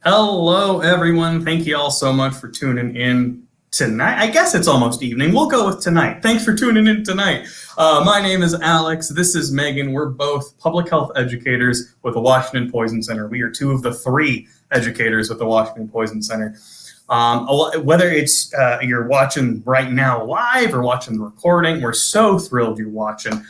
Hello, everyone. Thank you all so much for tuning in tonight. I guess it's almost evening. We'll go with tonight. Thanks for tuning in tonight. My name is Alex. This is Megan. We're both public health educators with the Washington Poison Center. We are two of the three educators with the Washington Poison Center. Whether it's you're watching right now live or watching the recording, we're so thrilled you're watching.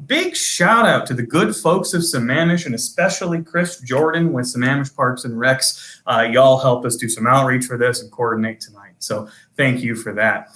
Big shout out to the good folks of Sammamish, and especially Chris Jordan with Sammamish Parks and Recs. Y'all helped us do some outreach for this and coordinate tonight. So thank you for that.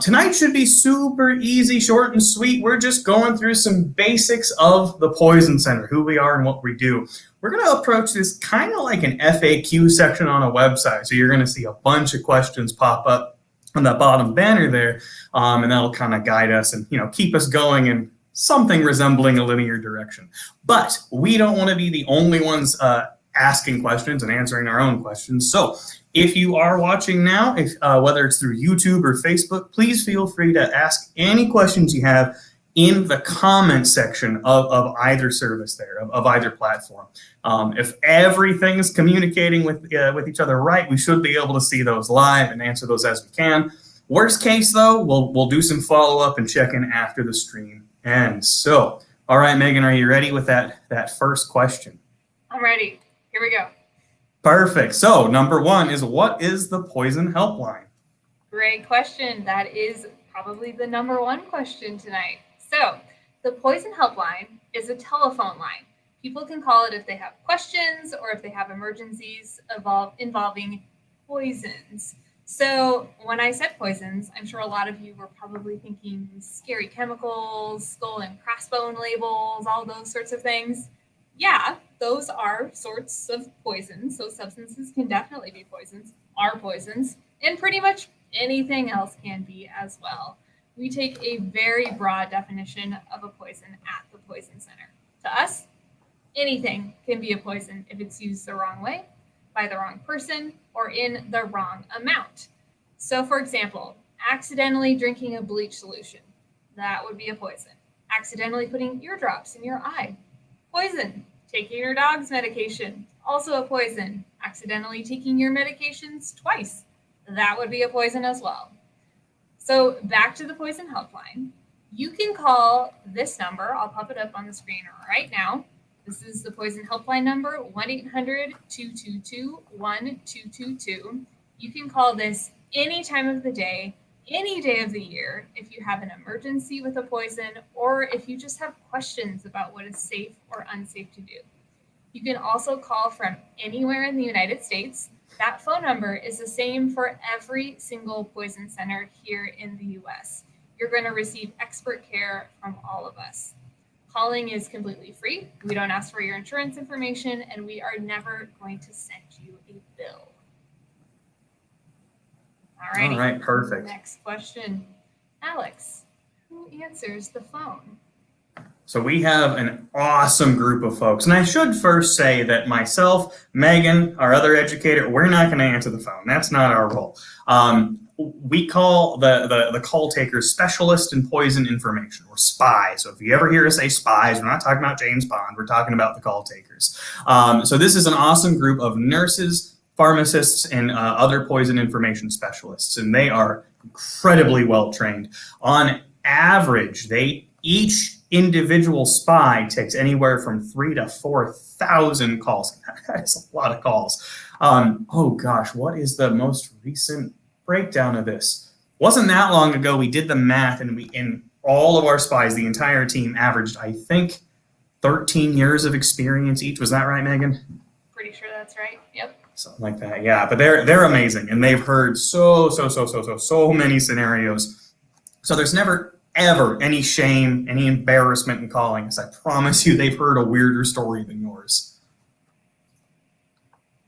Tonight should be super easy, short and sweet. We're just going through some basics of the Poison Center, who we are and what we do. We're going to approach this kind of like an FAQ section on a website. So you're going to see a bunch of questions pop up on that bottom banner there, and that'll kind of guide us and keep us going in something resembling a linear direction. But we don't want to be the only ones asking questions and answering our own questions. So if you are watching now, whether it's through YouTube or Facebook, please feel free to ask any questions you have in the comment section of either service there, of either platform. If everything's communicating with each other right, we should be able to see those live and answer those as we can. Worst case, though, we'll do some follow-up and check in after the stream ends. So, all right, Megan, are you ready with that first question? I'm ready. Here we go. Perfect. So, number one is, what is the Poison Helpline? Great question. That is probably the number one question tonight. So, the Poison Helpline is a telephone line. People can call it if they have questions or if they have emergencies involving poisons. So, when I said poisons, I'm sure a lot of you were probably thinking scary chemicals, skull and crossbone labels, all those sorts of things. Yeah, those are sorts of poisons. So, substances can definitely be poisons, are poisons, and pretty much anything else can be as well. We take a very broad definition of a poison at the Poison Center. To us, anything can be a poison if it's used the wrong way, by the wrong person, or in the wrong amount. So, for example, accidentally drinking a bleach solution, that would be a poison. Accidentally putting eardrops in your eye, poison. Taking your dog's medication, also a poison. Accidentally taking your medications twice, that would be a poison as well. So back to the Poison Helpline. You can call this number. I'll pop it up on the screen right now. This is the Poison Helpline number, 1-800-222-1222. You can call this any time of the day, any day of the year, if you have an emergency with a poison, or if you just have questions about what is safe or unsafe to do. You can also call from anywhere in the United States. That phone number is the same for every single poison center here in the US. You're going to receive expert care from all of us. Calling is completely free. We don't ask for your insurance information, and we are never going to send you a bill. All right, perfect. Next question. Alex, who answers the phone? So we have an awesome group of folks. And I should first say that myself, Megan, our other educator, we're not going to answer the phone. That's not our role. We call the call takers specialist in poison information, or SPIs. So if you ever hear us say SPIs, we're not talking about James Bond. We're talking about the call takers. So this is an awesome group of nurses, pharmacists, and other poison information specialists. And they are incredibly well trained. On average, each individual SPI takes anywhere from 3,000 to 4,000 calls. That's a lot of calls. Oh gosh, what is the most recent breakdown of this? Wasn't that long ago. We did the math, and in all of our SPIs, the entire team averaged, I think, 13 years of experience each. Was that right, Megan? Pretty sure that's right. Yep. Something like that. Yeah, but they're amazing, and they've heard so many scenarios. So there's never ever any shame, any embarrassment in calling us. I promise you they've heard a weirder story than yours.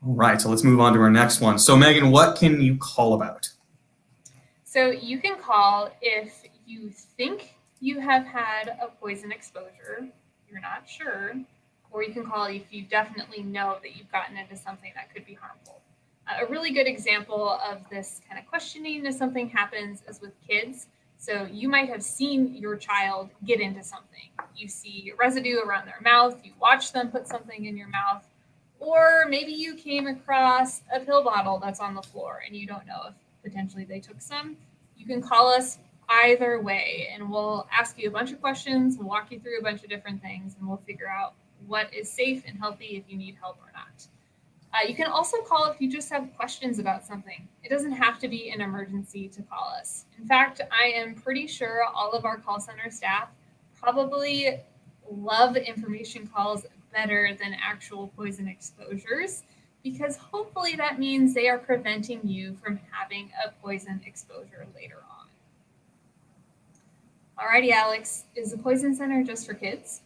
All right, so let's move on to our next one. So Megan, what can you call about? So you can call if you think you have had a poison exposure, you're not sure, or you can call if you definitely know that you've gotten into something that could be harmful. A really good example of this kind of questioning if something happens is with kids. So you might have seen your child get into something. You see residue around their mouth, you watch them put something in your mouth, Or maybe you came across a pill bottle that's on the floor and you don't know if potentially they took some. You can call us either way, and we'll ask you a bunch of questions, we'll walk you through a bunch of different things, and we'll figure out what is safe and healthy if you need help or not. You can also call if you just have questions about something. It doesn't have to be an emergency to call us. In fact, I am pretty sure all of our call center staff probably love information calls better than actual poison exposures, because hopefully that means they are preventing you from having a poison exposure later on. Alrighty, Alex, is the Poison Center just for kids?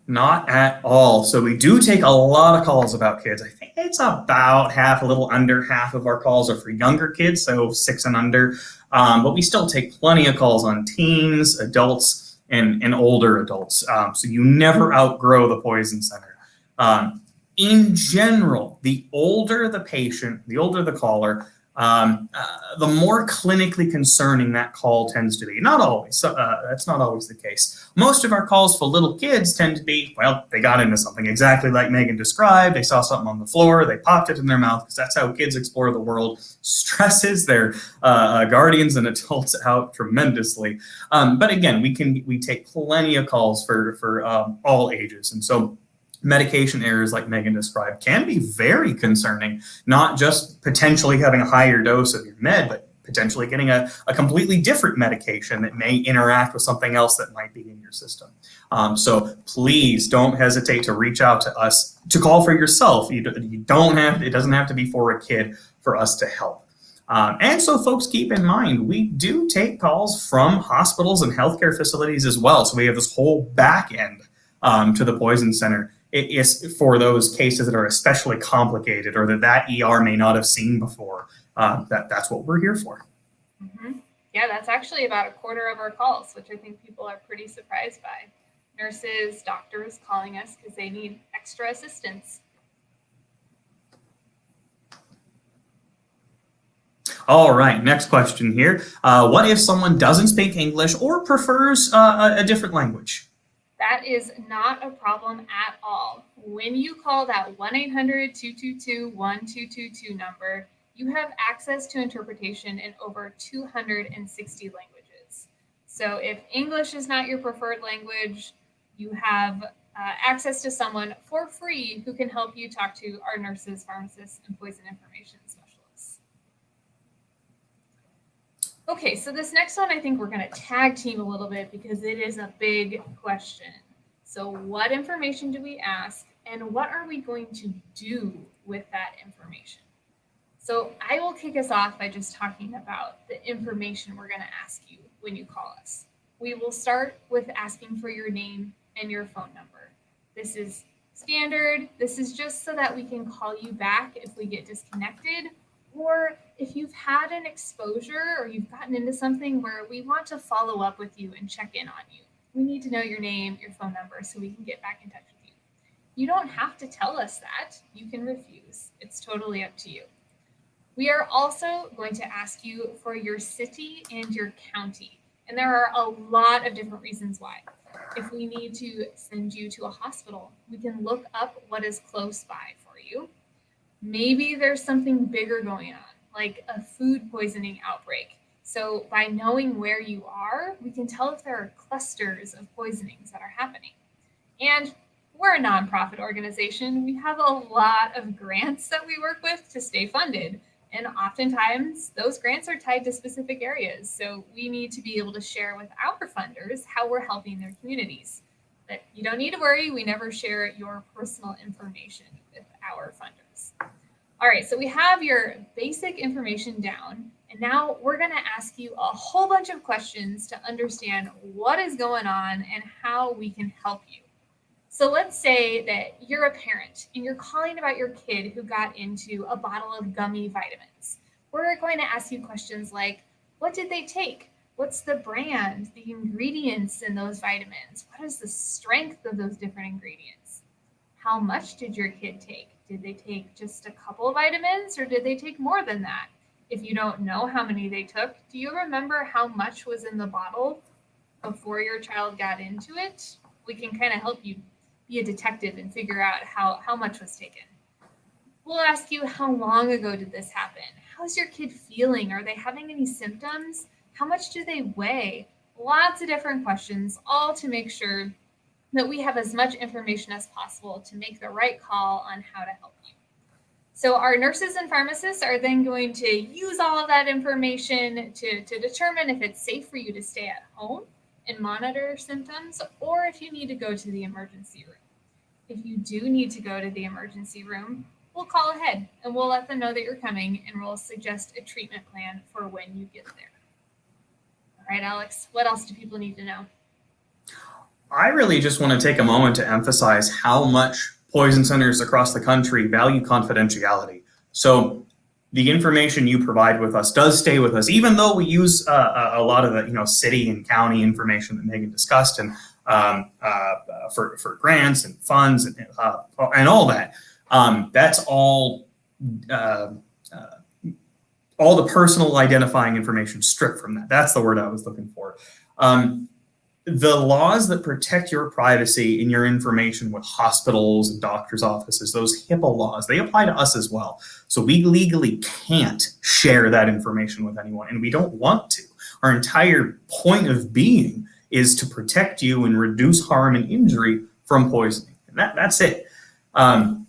Not at all. So we do take a lot of calls about kids. I think it's about half, a little under half of our calls are for younger kids, so 6 and under. But we still take plenty of calls on teens, adults, and older adults. So you never outgrow the Poison Center. In general, the older the patient, the older the caller, the more clinically concerning that call tends to be. Not always. That's not always the case. Most of our calls for little kids tend to be, well, they got into something exactly like Megan described. They saw something on the floor. They popped it in their mouth, because that's how kids explore the world. Stresses their guardians and adults out tremendously. But again, we take plenty of calls for all ages. And so medication errors like Megan described can be very concerning, not just potentially having a higher dose of your med, but potentially getting a completely different medication that may interact with something else that might be in your system. So please don't hesitate to reach out to us, to call for yourself. You don't have, it doesn't have to be for a kid for us to help. And so folks, keep in mind, we do take calls from hospitals and healthcare facilities as well. So we have this whole back end to the Poison Center. It is for those cases that are especially complicated or that ER may not have seen before. That's what we're here for. Mm-hmm. Yeah, that's actually about a quarter of our calls, which I think people are pretty surprised by. Nurses, doctors calling us because they need extra assistance. All right, next question here. What if someone doesn't speak English or prefers a different language? That is not a problem at all. When you call that 1-800-222-1222 number, you have access to interpretation in over 260 languages. So if English is not your preferred language, you have access to someone for free who can help you talk to our nurses, pharmacists, and poison information specialists. Okay, so this next one, I think we're going to tag team a little bit because it is a big question. So what information do we ask, and what are we going to do with that information? So I will kick us off by just talking about the information we're going to ask you when you call us. We will start with asking for your name and your phone number. This is standard. This is just so that we can call you back if we get disconnected, or if you've had an exposure or you've gotten into something where we want to follow up with you and check in on you. We need to know your name, your phone number, so we can get back in touch with you. You don't have to tell us that. You can refuse. It's totally up to you. We are also going to ask you for your city and your county. And there are a lot of different reasons why. If we need to send you to a hospital, we can look up what is close by for you. Maybe there's something bigger going on, like a food poisoning outbreak. So by knowing where you are, we can tell if there are clusters of poisonings that are happening. And we're a nonprofit organization. We have a lot of grants that we work with to stay funded. And oftentimes those grants are tied to specific areas. So we need to be able to share with our funders how we're helping their communities. But you don't need to worry. We never share your personal information with our funders. All right, so we have your basic information down, and now we're going to ask you a whole bunch of questions to understand what is going on and how we can help you. So let's say that you're a parent and you're calling about your kid who got into a bottle of gummy vitamins. We're going to ask you questions like, what did they take? What's the brand, the ingredients in those vitamins? What is the strength of those different ingredients? How much did your kid take? Did they take just a couple of vitamins or did they take more than that? If you don't know how many they took, do you remember how much was in the bottle before your child got into it? We can kind of help you be a detective and figure out how much was taken. We'll ask you, how long ago did this happen? How's your kid feeling? Are they having any symptoms? How much do they weigh? Lots of different questions, all to make sure that we have as much information as possible to make the right call on how to help you. So our nurses and pharmacists are then going to use all of that information to determine if it's safe for you to stay at home and monitor symptoms, or if you need to go to the emergency room. If you do need to go to the emergency room, we'll call ahead and we'll let them know that you're coming, and we'll suggest a treatment plan for when you get there. All right, Alex, what else do people need to know? I really just want to take a moment to emphasize how much poison centers across the country value confidentiality. So the information you provide with us does stay with us, even though we use a lot of the city and county information that Megan discussed, and for grants and funds and all that. That's all the personal identifying information stripped from that. That's the word I was looking for. The laws that protect your privacy and your information with hospitals and doctors' offices, those HIPAA laws, they apply to us as well. So we legally can't share that information with anyone, and we don't want to. Our entire point of being is to protect you and reduce harm and injury from poisoning. And that's it. And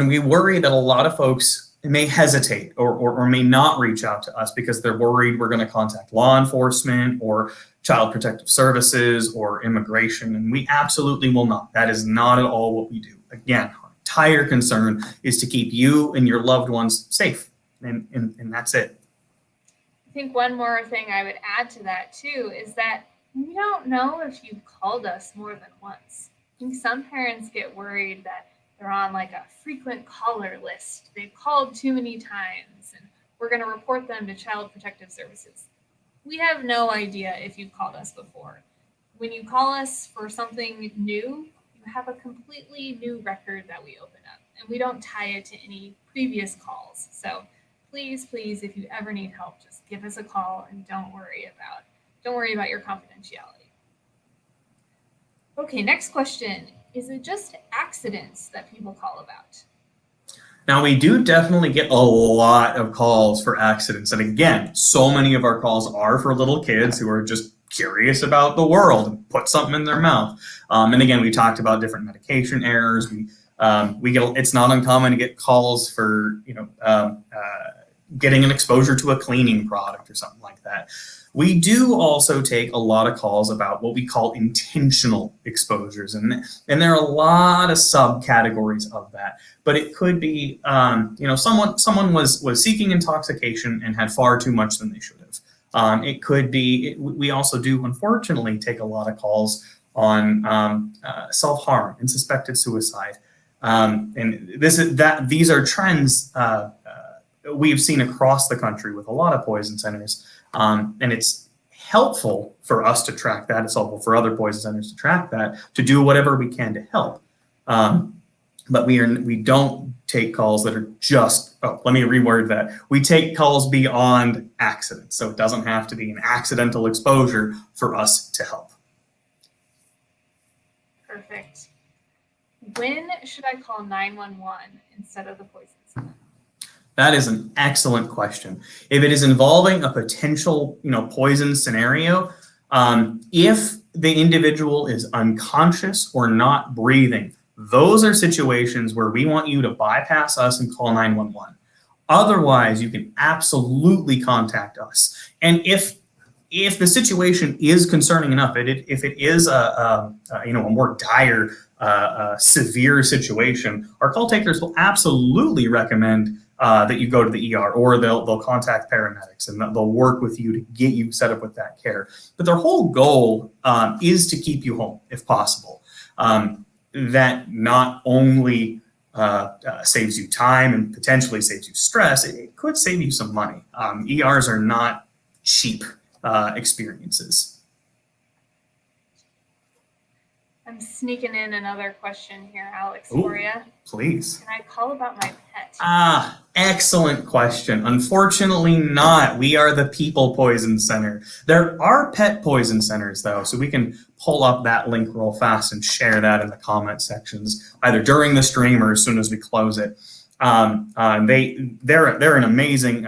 we worry that a lot of folks may hesitate or may not reach out to us because they're worried we're going to contact law enforcement or Child Protective Services or immigration, and we absolutely will not. That is not at all what we do. Again, our entire concern is to keep you and your loved ones safe, and that's it. I think one more thing I would add to that too is that we don't know if you've called us more than once. I think some parents get worried that they're on like a frequent caller list. They've called too many times and we're going to report them to Child Protective Services. We have no idea if you've called us before. When you call us for something new, you have a completely new record that we open up, and we don't tie it to any previous calls. So please, if you ever need help, just give us a call and don't worry about your confidentiality. Okay, next question. Is it just accidents that people call about? Now, we do definitely get a lot of calls for accidents. And again, so many of our calls are for little kids who are just curious about the world and put something in their mouth. And again, we talked about different medication errors. It's not uncommon to get calls for, getting an exposure to a cleaning product or something like that. We do also take a lot of calls about what we call intentional exposures, and there are a lot of subcategories of that. But it could be, someone was seeking intoxication and had far too much than they should have. It could be. We also do, unfortunately, take a lot of calls on self-harm and suspected suicide, and these are trends we've seen across the country with a lot of poison centers. And it's helpful for us to track that. It's helpful for other poison centers to track that, to do whatever we can to help. But we don't take calls that are just, let me reword that. We take calls beyond accidents. So it doesn't have to be an accidental exposure for us to help. Perfect. When should I call 911 instead of the poison center? That is an excellent question. If it is involving a potential, poison scenario, if the individual is unconscious or not breathing, those are situations where we want you to bypass us and call 911. Otherwise, you can absolutely contact us. And if the situation is concerning enough, if it is a more dire, severe situation, our call takers will absolutely recommend that you go to the ER, or they'll contact paramedics and they'll work with you to get you set up with that care. But their whole goal is to keep you home if possible. That not only saves you time and potentially saves you stress, it could save you some money. ERs are not cheap experiences. I'm sneaking in another question here, Alex, for you. Please. Can I call about my pet? Excellent question. Unfortunately not. We are the People Poison Center. There are pet poison centers, though, so we can pull up that link real fast and share that in the comment sections, either during the stream or as soon as we close it. They're an amazing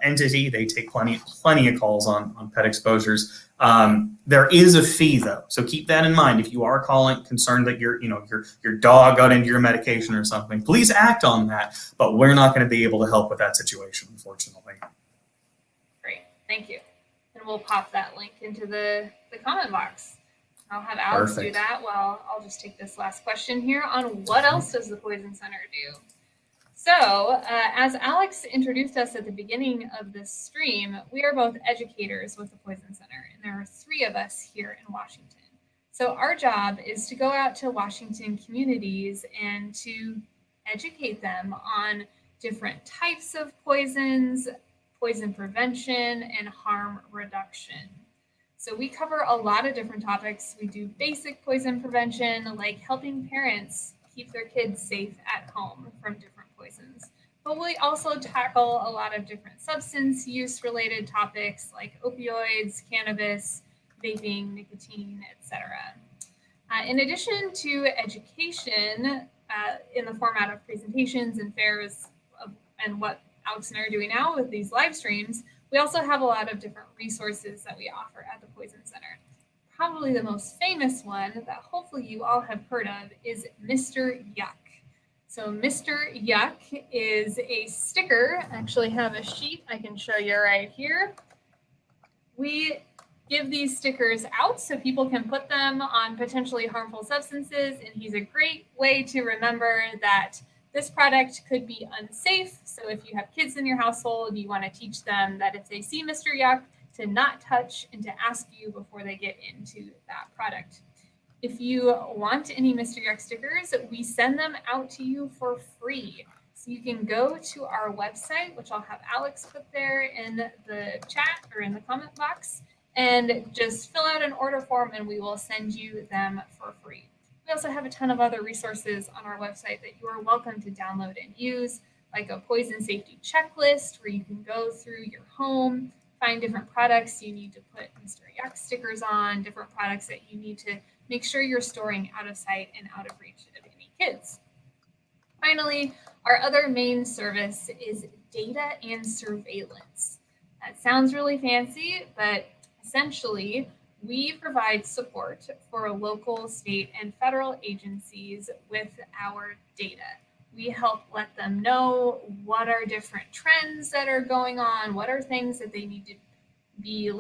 entity. They take plenty of calls on pet exposures. There is a fee though, so keep that in mind. If you are calling concerned that your dog got into your medication or something, please act on that. But we're not going to be able to help with that situation, unfortunately. Great, thank you. And we'll pop that link into the comment box. I'll have Alex do that. Well, I'll just take this last question here on what else does the Poison Center do? So, as Alex introduced us at the beginning of this stream, we are both educators with the Poison Center, and there are 3 of us here in Washington. So our job is to go out to Washington communities and to educate them on different types of poisons, poison prevention, and harm reduction. So we cover a lot of different topics. We do basic poison prevention, like helping parents keep their kids safe at home from different poisons. But we also tackle a lot of different substance use related topics like opioids, cannabis, vaping, nicotine, etc. In addition to education in the format of presentations and fairs and what Alex and I are doing now with these live streams, we also have a lot of different resources that we offer at the Poison Center. Probably the most famous one that hopefully you all have heard of is Mr. Yuck. So Mr. Yuck is a sticker. I actually have a sheet I can show you right here. We give these stickers out so people can put them on potentially harmful substances, and he's a great way to remember that this product could be unsafe. So if you have kids in your household, you want to teach them that if they see Mr. Yuck, to not touch and to ask you before they get into that product. If you want any Mr. Yuck stickers, we send them out to you for free. So you can go to our website, which I'll have Alex put there in the chat or in the comment box, and just fill out an order form and we will send you them for free. We also have a ton of other resources on our website that you are welcome to download and use, like a poison safety checklist where you can go through your home, find different products you need to put Mr. Yuck stickers on, different products that you need to make sure you're storing out of sight and out of reach of any kids. Finally, our other main service is data and surveillance. That sounds really fancy, but essentially, we provide support for local, state, and federal agencies with our data. We help let them know what are different trends that are going on, what are things that they need to be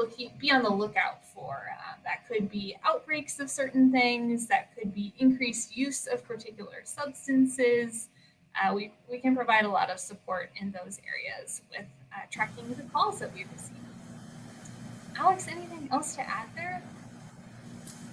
on the lookout for. That could be outbreaks of certain things, that could be increased use of particular substances. We can provide a lot of support in those areas with tracking the calls that we receive. Alex, anything else to add there?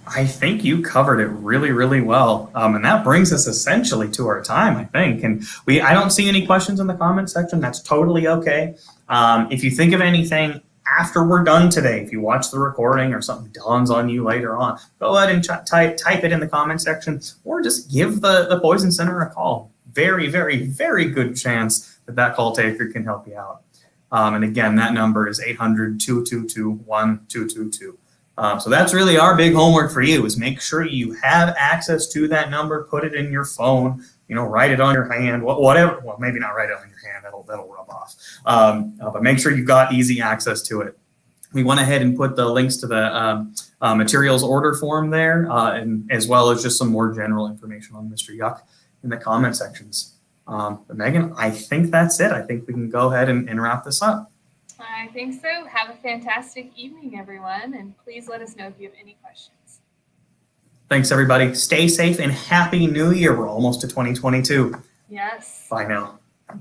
I think you covered it really, really well. And that brings us essentially to our time, I think. And I don't see any questions in the comment section. That's totally okay. If you think of anything after we're done today, if you watch the recording or something dawns on you later on, go ahead and type it in the comment section or just give the Poison Center a call. Very, very, very good chance that call taker can help you out. And again, that number is 800-222-1222. So that's really our big homework for you, is make sure you have access to that number, put it in your phone, write it on your hand, whatever. Well, maybe not write it on your hand, that'll rub off. But make sure you've got easy access to it. We went ahead and put the links to the materials order form there, and as well as just some more general information on Mr. Yuck in the comment sections. But Megan, I think that's it. I think we can go ahead and wrap this up. I think so. Have a fantastic evening, everyone, and please let us know if you have any questions. Thanks, everybody. Stay safe and Happy New Year. We're almost to 2022. Yes. Bye now.